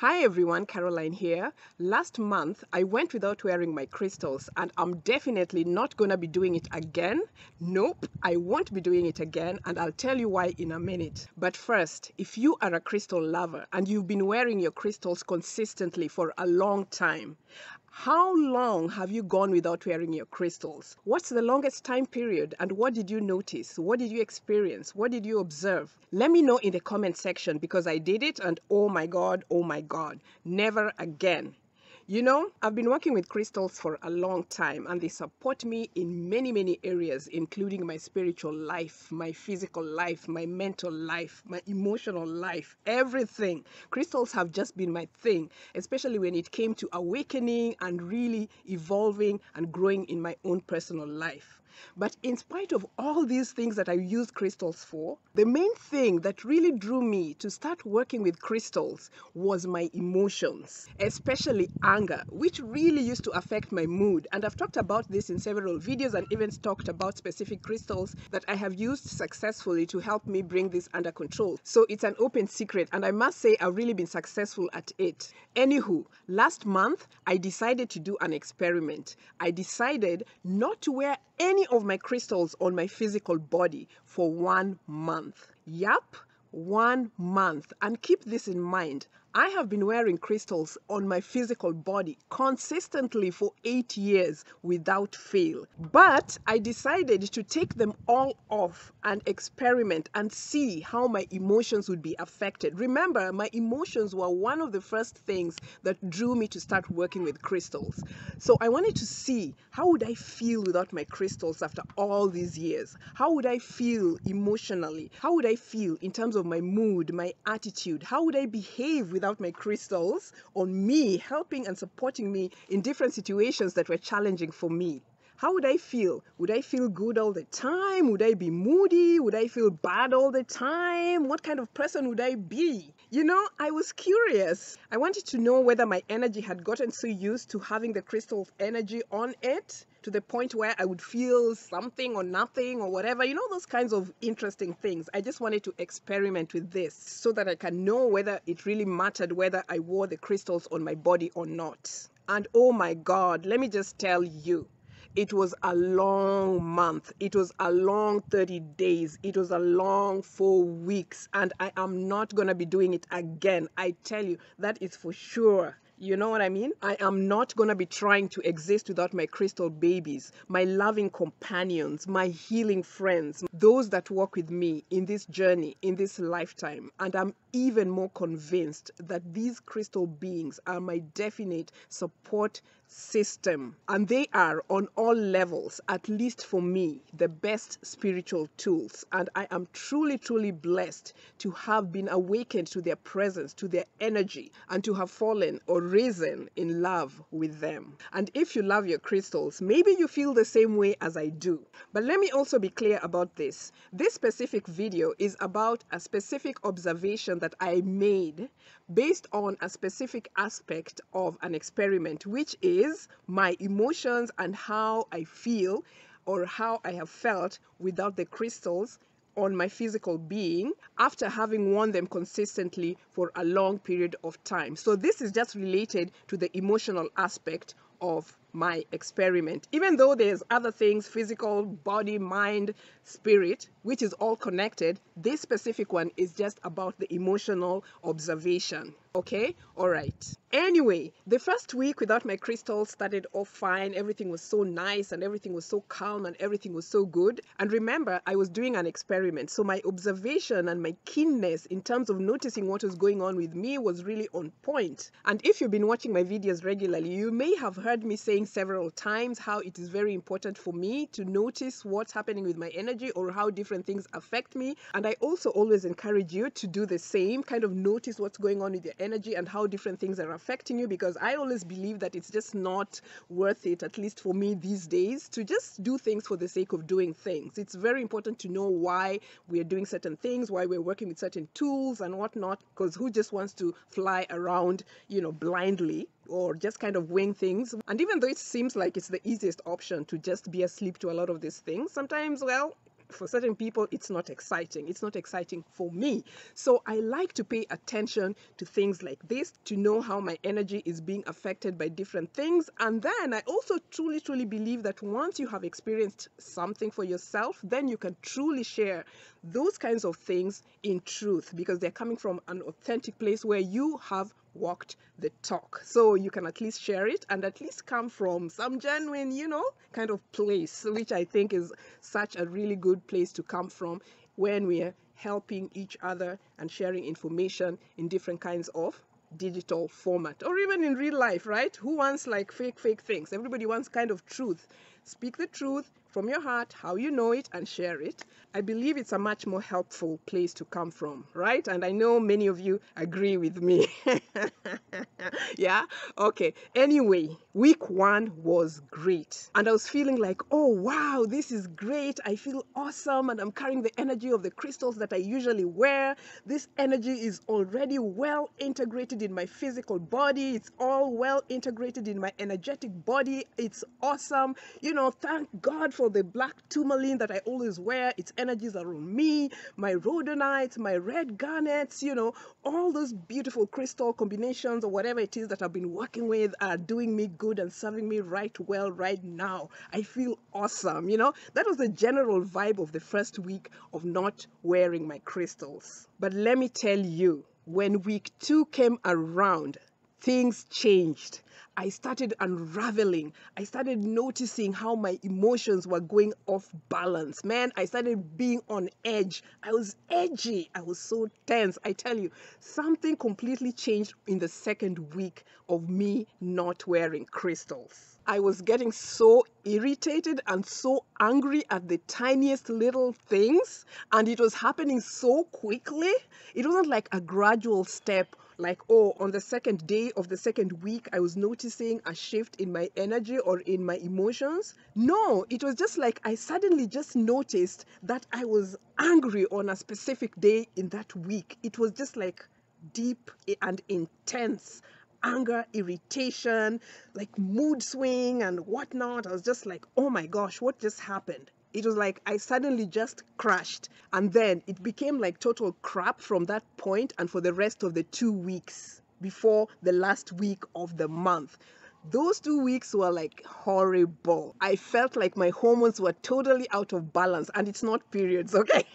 Hi everyone, Caroline here. Last month I went without wearing my crystals and I'm definitely not gonna be doing it again. Nope, I won't be doing it again and I'll tell you why in a minute. But first, if you are a crystal lover and you've been wearing your crystals consistently for a long time, how long have you gone without wearing your crystals? What's the longest time period and what did you notice? What did you experience? What did you observe? Let me know in the comment section because I did it and oh my God, never again. You know, I've been working with crystals for a long time and they support me in many areas, including my spiritual life, my physical life, my mental life, my emotional life, everything. Crystals have just been my thing, especially when it came to awakening and really evolving and growing in my own personal life. But in spite of all these things that I use crystals for, the main thing that really drew me to start working with crystals was my emotions, especially anger, which really used to affect my mood. And I've talked about this in several videos and even talked about specific crystals that I have used successfully to help me bring this under control. So it's an open secret and I must say I've really been successful at it. Anywho, last month I decided to do an experiment. I decided not to wear any of my crystals on my physical body for 1 month. Yup, 1 month. And keep this in mind. I have been wearing crystals on my physical body consistently for 8 years without fail. But I decided to take them all off and experiment and see how my emotions would be affected. Remember, my emotions were one of the first things that drew me to start working with crystals. So I wanted to see how would I feel without my crystals after all these years? How would I feel emotionally? How would I feel in terms of my mood, my attitude? How would I behave without my crystals on me, helping and supporting me in different situations that were challenging for me? How would I feel? Would I feel good all the time? Would I be moody? Would I feel bad all the time? What kind of person would I be? You know, I was curious. I wanted to know whether my energy had gotten so used to having the crystal energy on it to the point where I would feel something or nothing or whatever. You know, those kinds of interesting things. I just wanted to experiment with this so that I can know whether it really mattered whether I wore the crystals on my body or not. And oh my God, let me just tell you, it was a long month. It was a long 30 days. It was a long 4 weeks. And I am not going to be doing it again. I tell you, that is for sure. You know what I mean? I am not going to be trying to exist without my crystal babies, my loving companions, my healing friends, those that walk with me in this journey, in this lifetime. And I'm even more convinced that these crystal beings are my definite support system. And they are on all levels, at least for me, the best spiritual tools. And I am truly blessed to have been awakened to their presence, to their energy, and to have fallen or risen in love with them. And if you love your crystals, maybe you feel the same way as I do. But let me also be clear about this. This specific video is about a specific observation that I made based on a specific aspect of an experiment, which is my emotions and how I feel or how I have felt without the crystals on my physical being after having worn them consistently for a long period of time. So this is just related to the emotional aspect of my experiment, even though there's other things, physical, body, mind, spirit, which is all connected. This specific one is just about the emotional observation. Okay, all right. Anyway, the first week without my crystals started off fine. Everything was so nice and everything was so calm and everything was so good. And remember, I was doing an experiment, so my observation and my keenness in terms of noticing what was going on with me was really on point. And if you've been watching my videos regularly, you may have heard me saying several times how it is very important for me to notice what's happening with my energy or how different things affect me. And I also always encourage you to do the same, kind of notice what's going on with your energy and how different things are affecting you, because I always believe that it's just not worth it, at least for me these days, to just do things for the sake of doing things. It's very important to know why we are doing certain things, why we're working with certain tools and whatnot, because who just wants to fly around, you know, blindly or just kind of wing things? And even though it seems like it's the easiest option to just be asleep to a lot of these things, sometimes, well, for certain people, it's not exciting. It's not exciting for me. So I like to pay attention to things like this, to know how my energy is being affected by different things. And then I also truly, truly believe that once you have experienced something for yourself, then you can truly share those kinds of things in truth, because they're coming from an authentic place where you have walked the talk. So you can at least share it and at least come from some genuine, kind of place, which I think is such a really good place to come from when we're helping each other and sharing information in different kinds of digital format, or even in real life, right? Who wants like fake things? Everybody wants kind of truth. Speak the truth from your heart, how you know it, and share it. I believe it's a much more helpful place to come from, right? And I know many of you agree with me. Yeah? Okay. Anyway, week 1 was great. And I was feeling like, oh, wow, this is great. I feel awesome. And I'm carrying the energy of the crystals that I usually wear. This energy is already well integrated in my physical body. It's all well integrated in my energetic body. It's awesome. Thank God for the black tourmaline that I always wear. Its energies are on me, my rhodonite, my red garnets, all those beautiful crystal combinations or whatever it is that I've been working with are doing me good and serving me right well right now. I feel awesome. That was the general vibe of the first week of not wearing my crystals. But let me tell you, when week 2 came around, things changed. I started unraveling. I started noticing how my emotions were going off balance. Man, I started being on edge. I was edgy. I was so tense. I tell you, something completely changed in the second week of me not wearing crystals. I was getting so irritated and so angry at the tiniest little things, and it was happening so quickly. It wasn't like a gradual step, like, oh, on the second day of the second week, I was noticing a shift in my energy or in my emotions. No, it was just like I suddenly just noticed that I was angry on a specific day in that week. It was just like deep and intense anger, irritation, like mood swing and whatnot. I was just like, oh my gosh, what just happened? It was like I suddenly just crashed. And then it became like total crap from that point and for the rest of the 2 weeks before the last week of the month. Those 2 weeks were like horrible. I felt like my hormones were totally out of balance, and it's not periods, okay?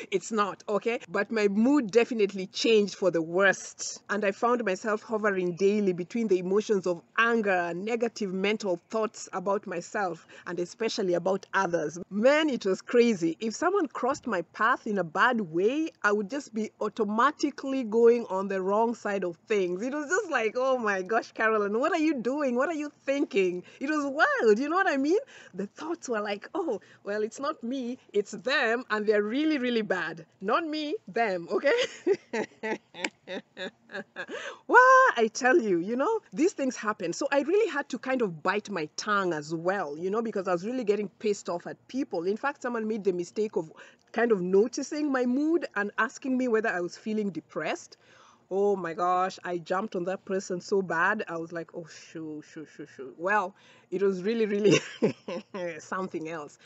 It's not, okay? But my mood definitely changed for the worst. And I found myself hovering daily between the emotions of anger, negative mental thoughts about myself, and especially about others. Man, it was crazy. If someone crossed my path in a bad way, I would just be automatically going on the wrong side of things. It was just like, oh my gosh, Carolyn, what are you doing? What are you thinking? It was wild, you know what I mean? The thoughts were like, oh, well, it's not me, it's them, and they're really, really bad. Not me, them, okay? Well, I tell you, these things happen. So I really had to kind of bite my tongue as well, because I was really getting pissed off at people. In fact, someone made the mistake of kind of noticing my mood and asking me whether I was feeling depressed. Oh my gosh, I jumped on that person so bad. I was like, oh, shoo. Well, it was really, really something else.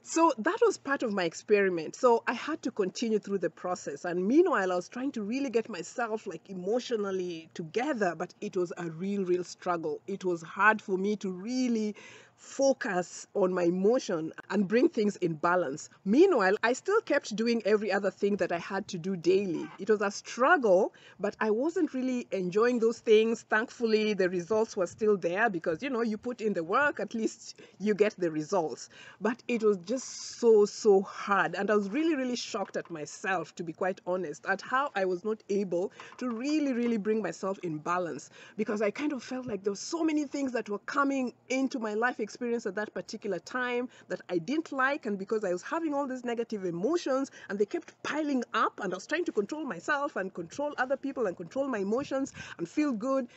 So that was part of my experiment. So I had to continue through the process. And meanwhile, I was trying to really get myself like emotionally together, but it was a real struggle. It was hard for me to really focus on my emotion and bring things in balance. Meanwhile, I still kept doing every other thing that I had to do daily. It was a struggle, but I wasn't really enjoying those things. Thankfully, the results were still there because, you put in the work, at least you get the results. But it was just so hard. And I was really shocked at myself, to be quite honest, at how I was not able to really bring myself in balance, because I kind of felt like there were so many things that were coming into my life experience at that particular time that I didn't like, and because I was having all these negative emotions and they kept piling up, and I was trying to control myself and control other people and control my emotions and feel good.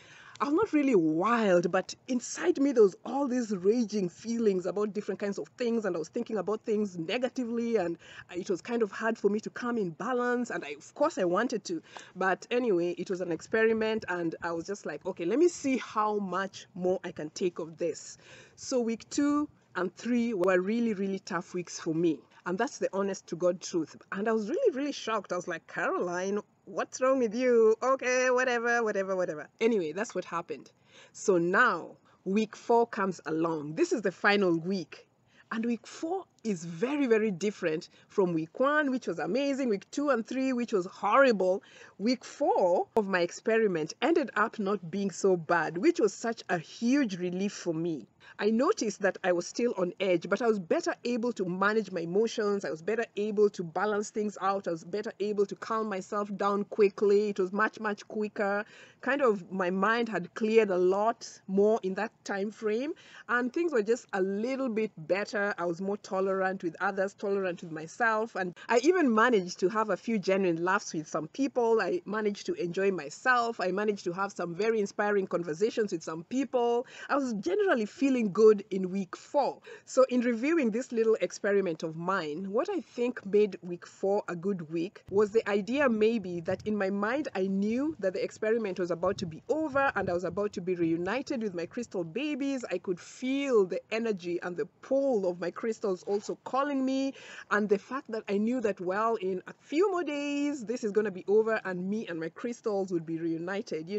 I was not really wild, but inside me there was all these raging feelings about different kinds of things, and I was thinking about things negatively, and it was kind of hard for me to come in balance, and of course I wanted to, but anyway, it was an experiment, and I was just like, okay, let me see how much more I can take of this. So week 2 and 3 were really tough weeks for me. And that's the honest to God truth. And I was really, really shocked. I was like, Caroline, what's wrong with you? Okay, whatever, whatever, whatever. Anyway, that's what happened. So now week 4 comes along. This is the final week. And week 4 is very, very different from week 1, which was amazing, week 2 and 3, which was horrible. Week 4 of my experiment ended up not being so bad, which was such a huge relief for me. I noticed that I was still on edge, but I was better able to manage my emotions. I was better able to balance things out. I was better able to calm myself down quickly. It was much, much quicker. Kind of my mind had cleared a lot more in that time frame, and things were just a little bit better. I was more tolerant with others, tolerant with myself, and I even managed to have a few genuine laughs with some people. I managed to enjoy myself. I managed to have some very inspiring conversations with some people. I was generally feeling good in week 4. So in reviewing this little experiment of mine, what I think made week 4 a good week was the idea maybe that in my mind I knew that the experiment was about to be over and I was about to be reunited with my crystal babies. I could feel the energy and the pull of my crystals also calling me, and the fact that I knew that, well, in a few more days this is going to be over and me and my crystals would be reunited.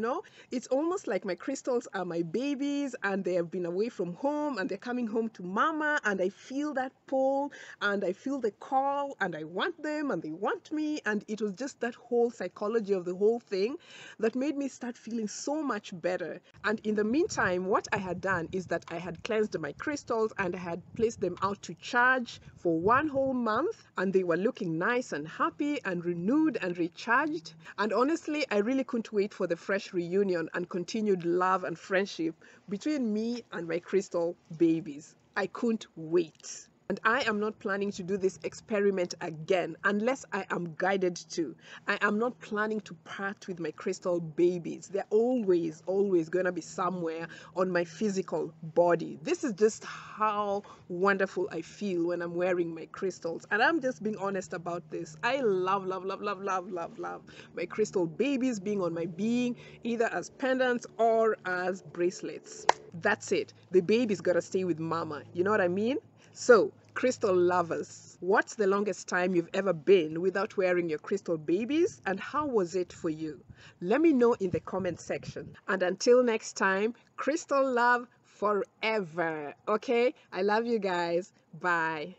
It's almost like my crystals are my babies and they have been away from home and they're coming home to mama, and I feel that pull and I feel the call and I want them and they want me, and it was just that whole psychology of the whole thing that made me start feeling so much better. And in the meantime, what I had done is that I had cleansed my crystals and I had placed them out to charge for 1 whole month, and they were looking nice and happy and renewed and recharged. And honestly, I really couldn't wait for the fresh reunion and continued love and friendship between me and my crystal babies. I couldn't wait. And I am not planning to do this experiment again unless I am guided to. I am not planning to part with my crystal babies. They're always, always going to be somewhere on my physical body. This is just how wonderful I feel when I'm wearing my crystals. And I'm just being honest about this. I love, love, love, love, love, love, love my crystal babies being on my being, either as pendants or as bracelets. That's it. The baby's got to stay with mama. You know what I mean? So, crystal lovers, what's the longest time you've ever been without wearing your crystal babies, and how was it for you? Let me know in the comment section. And until next time, crystal love forever. Okay? I love you guys. Bye.